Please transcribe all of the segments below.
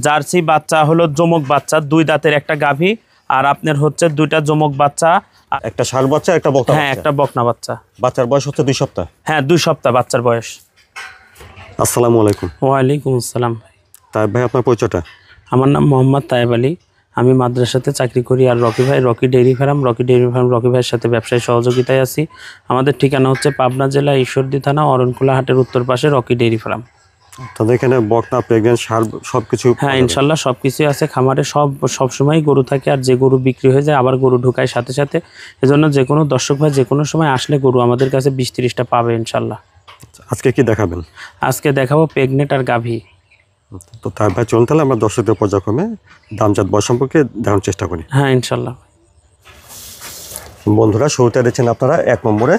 Jersey বাচ্চা হলো জমক বাচ্চা, 2 দাঁতের একটা গাভী, আর আপনার হচ্ছে 2টা জমক বাচ্চা, একটা ষাঁড় বাচ্চা, একটা বকনা হ্যাঁ একটা বকনা বাচ্চা। বাচ্চার বয়স হচ্ছে 2 সপ্তাহ। হ্যাঁ 2 সপ্তাহ বাচ্চার বয়স। আসসালামু আলাইকুম। ওয়ালাইকুম আসসালাম। তাইব ভাই, আপনার পরিচয়টা? আমার নাম মোহাম্মদ তায়েব আলী, আমি মাদ্রাসাতে চাকরি করি। আর রকি ভাই রকি ডেইরি ফার্ম, রকি ভাইয়ের সাথে ব্যবসায়ী সহযোগিতায় আছি। আমাদের ঠিকানা হচ্ছে পাবনা জেলা ঈশ্বরদী থানা অরণকুলা হাটের উত্তর পাশে রকি ডেইরি ফার্ম। তাদের এখানে বকনা, প্রেগনেন্ট, ষাঁড় সবকিছু? হ্যাঁ ইনশাল্লাহ সবকিছুই আছে খামারে, সবসময় গরু থাকে। আর যে গরু বিক্রি হয়ে যায় আবার গরু ঢুকায় সাথে সাথে। এজন্য যে কোনো দর্শক ভাই যে কোনো সময় আসলে গরু আমাদের কাছে 20-30টা পাবে ইনশাল্লাহ। আজকে কি দেখাবেন? আজকে দেখাবো প্রেগনেন্ট আর গাভী। তো তাই ভাই চলুন তাহলে আমরা দর্শকদের পর্যায়ক্রমে দামজাত বয়স সম্পর্কে দেখানোর চেষ্টা করি। হ্যাঁ ইনশাল্লাহ। বন্ধুরা শুরুতে দেখছেন আপনারা 1 নম্বরে।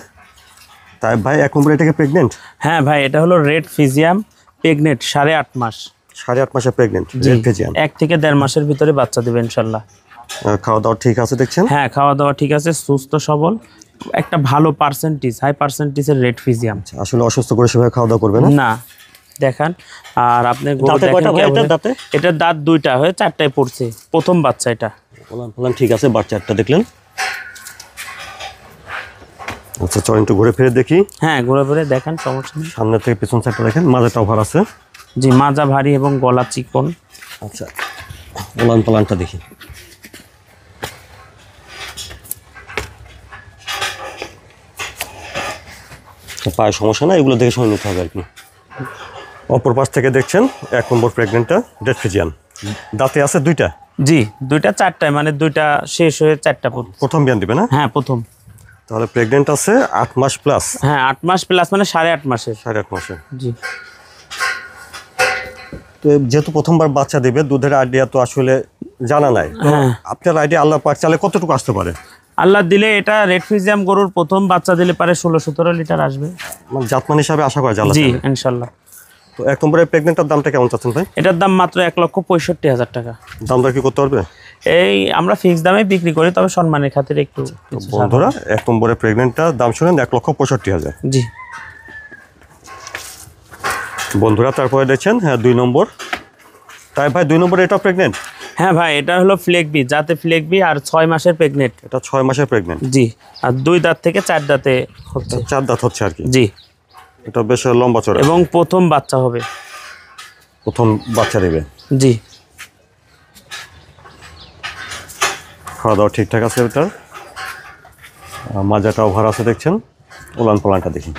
তাই ভাই 1 নম্বরে এটাকে প্রেগনেন্ট? হ্যাঁ ভাই এটা হলো রেড ফিজিয়াম প্রেগনেন্ট, 8.5 মাস। 8.5 মাসে প্রেগনেন্ট রেড ফিজিয়াম। 1 থেকে 1.5 মাসের ভিতরে বাচ্চা দেবে ইনশাল্লাহ। খাওয়া দাওয়া ঠিক আছে দেখছেন? হ্যাঁ খাওয়া দাওয়া ঠিক আছে, সুস্থ সবল, একটা ভালো পার্সেন্টেজ, হাই পার্সেন্টেজের রেড ফিজিয়াম। আসলে অসুস্থ করে সেভাবে খাওয়া দাওয়া করবে না? না দেখান। আর আপনি এটার দাঁত 2টা হয়ে 4টায় পড়ছে, প্রথম বাচ্চা এটা। বললাম ঠিক আছে, বাচ্চাটা দেখলেন? আচ্ছা চল একটু ঘুরে ফিরে দেখি। হ্যাঁ ঘুরে ফিরে দেখান, সমস্যা নেই। সামনে থেকে পেছন সাইডটা দেখেন, মাজাটা ওভার আছে। জি মাজা ভারী এবং গলা চিকন। আচ্ছা ওলান পালানটা দেখি। পায়ে সমস্যা না, এগুলো দেখে সময় নিতে হবে আর কি। অপর পাশ থেকে দেখছেন 1 নম্বর প্রেগনেন্টটা রেড ফিজিয়ান। দাঁতে আছে 2টা? জি 2টা 4টায়, মানে 2টা শেষ হয়ে 4টা প্রথম বিয়ান দিবে না? হ্যাঁ প্রথম। তাহলে প্রেগনেন্ট আছে 8 মাস প্লাস? হ্যাঁ 8 মাস প্লাস, মানে 8.5 মাসের। 8.5 মাসে। জি। তো যেহেতু প্রথমবার বাচ্চা দিবে, দুধের আইডিয়া তো আসলে জানা নাই। আপনার আইডিয়া আল্লাহ পাক চালে কতটুকু আসতে পারে? আল্লাহ দিলে এটা রেড ফিজিয়াম গরুর প্রথম বাচ্চা দিলে পারে 16-17 লিটার আসবে, মানে জাতমান হিসাবে আশা করা যায়। জি ইনশাল্লাহ। তো 1 নম্বরের প্রেগনেন্টটার দামটা কেমন চাচ্ছেন ভাই? এটার দাম মাত্র 1,65,000 টাকা। দামটা কি করতে পারবে? এই আমরা ফিক্স দামে বিক্রি করি, তবে সম্মানের খাতিরে একটু। বন্ধুরা 1 নম্বরের প্রেগনেন্টটার দাম শুনেন 1,65,000। জি। বন্ধুরা তারপরে দেখছেন, হ্যাঁ 2 নম্বর। তাই ভাই 2 নম্বরে এটা প্রেগনেন্ট? হ্যাঁ ভাই এটা হলো ফ্লেগবি, যাতে ফ্লেগবি, আর 6 মাসের প্রেগনেন্ট। এটা 6 মাসের প্রেগনেন্ট? জি। আর 2 দাঁত থেকে 4 দাঁতে হচ্ছে। 4 দাঁত হচ্ছে আর কি? জি। এটা বেশ লম্বা চড়া এবং প্রথম বাচ্চা হবে, প্রথম বাচ্চা দেবে। জি। খাওয়া দাওয়া ঠিকঠাক আছে এটার, মাজাটা ওভার আছে দেখছেন। ওলান পালানটা দেখি,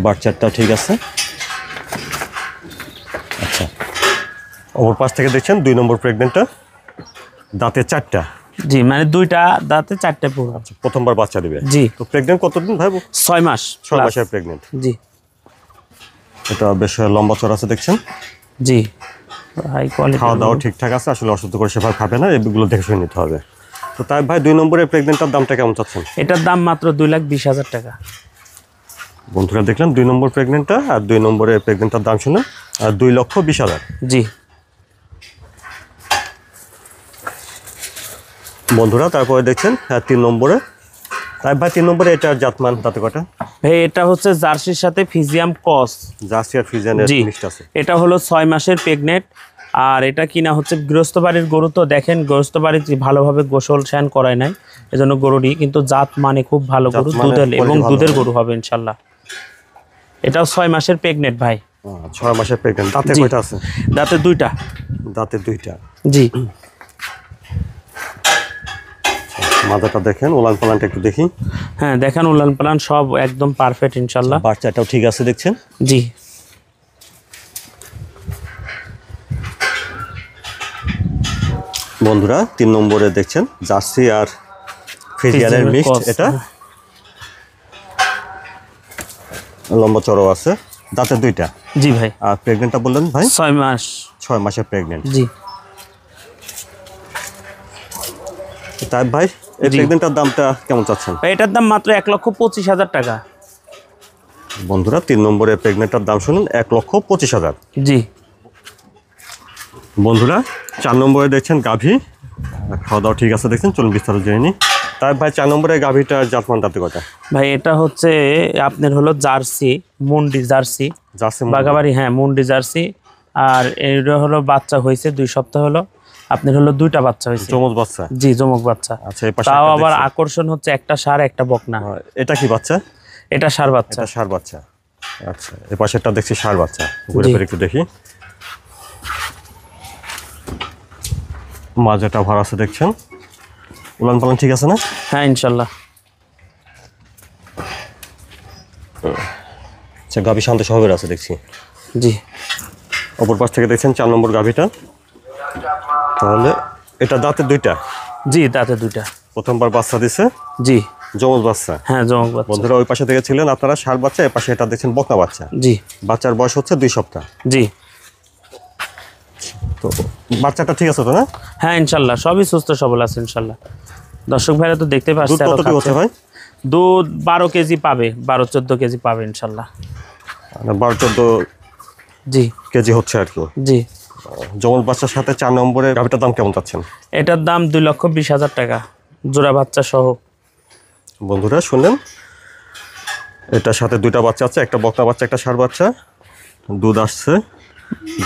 বাচ্চাটা ঠিক আছে। আচ্ছা অপর পাশ থেকে দেখছেন 2 নম্বর প্রেগনেন্টটা, দাঁতে 4টা? জি মানে 2টা দাঁতে 4টে পুরো। আচ্ছা প্রথমবার বাচ্চা দিবে? জি। তো প্রেগনেন্ট কতদিন ভাই? 6 মাস। 6 মাসের প্রেগনেন্ট? জি। এটা বেশ লম্বা চড়া আছে দেখছেন। জি হাই কোয়ালিটি। খাওয়া দাওয়া ঠিকঠাক আছে, আসলে অসুস্থ করে সেভাবে খাবে না, এগুলো দেখে শুনে নিতে হবে। তো তাই ভাই 2 নম্বরের প্রেগনেন্টটার দামটা কেমন চাচ্ছেন? এটার দাম মাত্র 2,20,000 টাকা। বন্ধুরা দেখলাম 2 নম্বর প্রেগনেন্টটা, আর 2 নম্বরের প্রেগনেন্টটার দাম শুনে 2,20,000। জি। বন্ধুরা তারপরে দেখছেন 3 নম্বরে। তাই ভাই 3 নম্বরে এটার জাতমান দাঁতে কটা? ভাই এটা হচ্ছে জার্সির সাথে ফিজিয়াম ক্রস। জার্সি আর ফিজিয়ানের মিক্সড আছে। এটা হলো 6 মাসের প্রেগনেন্ট। আর এটা কিনা হচ্ছে গৃহস্থ বাড়ির গরু, তো দেখেন গৃহস্থ বাড়ির ভালোভাবে গোসল স্নান করায় নাই, এজন্য গরুটি কিন্তু জাত মানে খুব ভালো গরু, দুধের এবং দুধের গরু হবে ইনশাল্লাহ। এটাও 6 মাসের প্রেগনেন্ট ভাই। 6 মাসের প্রেগনেন্ট। দাঁতে কয়টা আছে? দাঁতে 2টা। দাঁতে 2টা? জি। মাথাটা দেখেন, ওলান পালানটা একটু দেখি। হ্যাঁ দেখেন উলান পালান সব একদম পারফেক্ট ইনশাল্লাহ। বাচ্চাটাও ঠিক আছে দেখছেন? জি। বন্ধুরা 3 নম্বরে দেখছেন জার্সি আর ফিজিয়ানের মিক্সড। এটা লম্বা চড়াও আছে, দাঁতে 2টা? জি ভাই। আর প্রেগনেন্টটা বললেন ভাই? 6 মাস। 6 মাসের প্রেগনেন্ট? জি। তাই ভাই এই প্রেগনেন্টটার দামটা কেমন চাচ্ছেন? এটার দাম মাত্র 1,25,000 টাকা। বন্ধুরা 3 নম্বরের প্রেগনেন্টটার দাম শুনুন 1,25,000। জি। বন্ধুরা 4 নম্বরে দেখছেন গাভী, খাওয়া দাওয়া ঠিক আছে দেখছেন। চলুন বিস্তারিত জেনে নিই। তাই ভাই 4 নম্বরের গাভীটা জাতমান দাঁতে কটা? ভাই এটা হচ্ছে আপনার হলো জার্সি, মুন্ডি জার্সি, জার্সি বাগাবাড়ি। হ্যাঁ মুন্ডি জার্সি, আর এটা হলো বাচ্চা হয়েছে 2 সপ্তাহ হলো, আপনার হলো 2টা বাচ্চা হয়েছে। যমজ বাচ্চা? জি, যমজ বাচ্চা। আচ্ছা, এই পাশে তাও একটা আবার দেখছি। আকর্ষণ হচ্ছে একটা ষাঁড় একটা বকনা। এটা কি বাচ্চা? এটা ষাঁড় বাচ্চা। এটা ষাঁড় বাচ্চা। আচ্ছা, এই পাশেরটা দেখছি ষাঁড় বাচ্চা। ঘুরে জি। ফিরে একটু দেখি। মাজাটা ভরা আছে দেখছেন। উলান পালান ঠিক আছে না? হ্যাঁ, ইনশাল্লাহ। আচ্ছা, গাভী শান্ত স্বভাবের আছে দেখছি। জি। অপর পাশ থেকে দেখছেন 4 নম্বর গাভীটা। তাহলে এটা দাঁতে 2টা? জি, দাঁতে 2টা। প্রথমবার বাচ্চা দিছে? জি। যমজ বাচ্চা? হ্যাঁ, যমজ বাচ্চা। বন্ধুরা ওই পাশে থেকে ছিলেন আপনারা ষাঁড় বাচ্চা, এই পাশে এটা দেখছেন বকনা বাচ্চা। জি। বাচ্চার বয়স হচ্ছে 2 সপ্তাহ। জি। তো বাচ্চাটা ঠিক আছে তো না? হ্যাঁ, ইনশাল্লাহ সবই সুস্থ সবল আছে ইনশাল্লাহ। দর্শক ভাইরা তো দেখতে দুধ পাচ্ছে। কতটুকু হচ্ছে ভাই? দুধ 12 কেজি পাবে, 12-14 কেজি পাবে ইনশাল্লাহ। 12-14 জি। কেজি হচ্ছে আর কি। জি। যমজ বাচ্চার সাথে 4 নম্বরের গাভীটার দাম কেমন চাচ্ছেন? এটার দাম 2,20,000 টাকা, জোড়া বাচ্চা সহ। বন্ধুরা শুনলেন, এটার সাথে 2টা বাচ্চা আছে, একটা বকনা বাচ্চা একটা ষাঁড় বাচ্চা। দুধ আসছে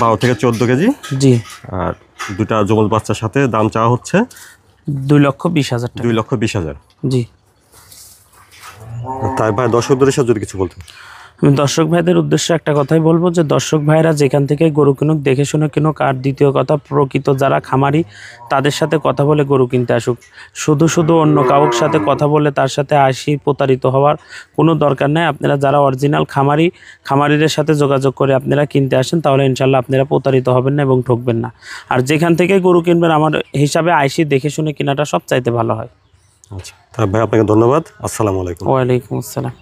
12 থেকে 14 কেজি। জি। আর 2টা যমজ বাচ্চার সাথে দাম চাওয়া হচ্ছে 2,20,000 টাকা। 2,20,000। জি। তাই ভাই দর্শকদের সাথে যদি কিছু বলতেন। আমি দর্শক ভাইদের উদ্দেশ্যে একটা কথাই বলবো যে দর্শক ভাইরা যেখান থেকে গরু কিনুক দেখে শুনে কিনুক। আর দ্বিতীয় কথা, প্রকৃত যারা খামারি তাদের সাথে কথা বলে গরু কিনতে আসুক। শুধু শুধু অন্য কাউর সাথে কথা বলে তার সাথে প্রতারিত হওয়ার কোনো দরকার নেই। আপনারা যারা অরিজিনাল খামারিদের সাথে যোগাযোগ করে আপনারা কিনতে আসেন, তাহলে ইনশাল্লাহ আপনারা প্রতারিত হবেন না এবং ঠকবেন না। আর যেখান থেকে গরু কিনবেন আমার হিসাবে দেখে শুনে কেনাটা সবচাইতে ভালো হয়। আচ্ছা, তাই ভাই আপনাকে ধন্যবাদ। আসসালামু আলাইকুম। ওয়ালাইকুম আসসালাম।